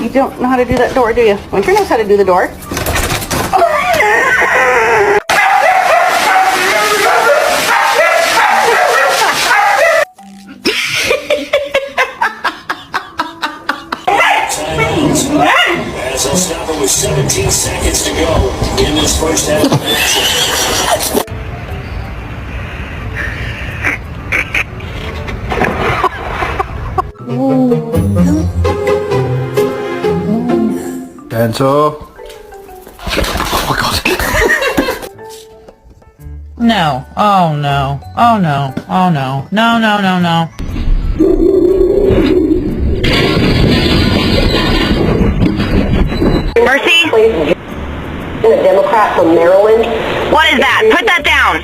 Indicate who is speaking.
Speaker 1: You don't know how to do that door, do you? Winter knows how to do the door.
Speaker 2: As El Salvador with 17 seconds to go in this first half of action.
Speaker 3: Pencil. Oh my god.
Speaker 4: No. Oh no. Oh no. Oh no. No, no, no, no.
Speaker 5: Mercy?
Speaker 6: A Democrat from Maryland.
Speaker 5: What is that? Put that down.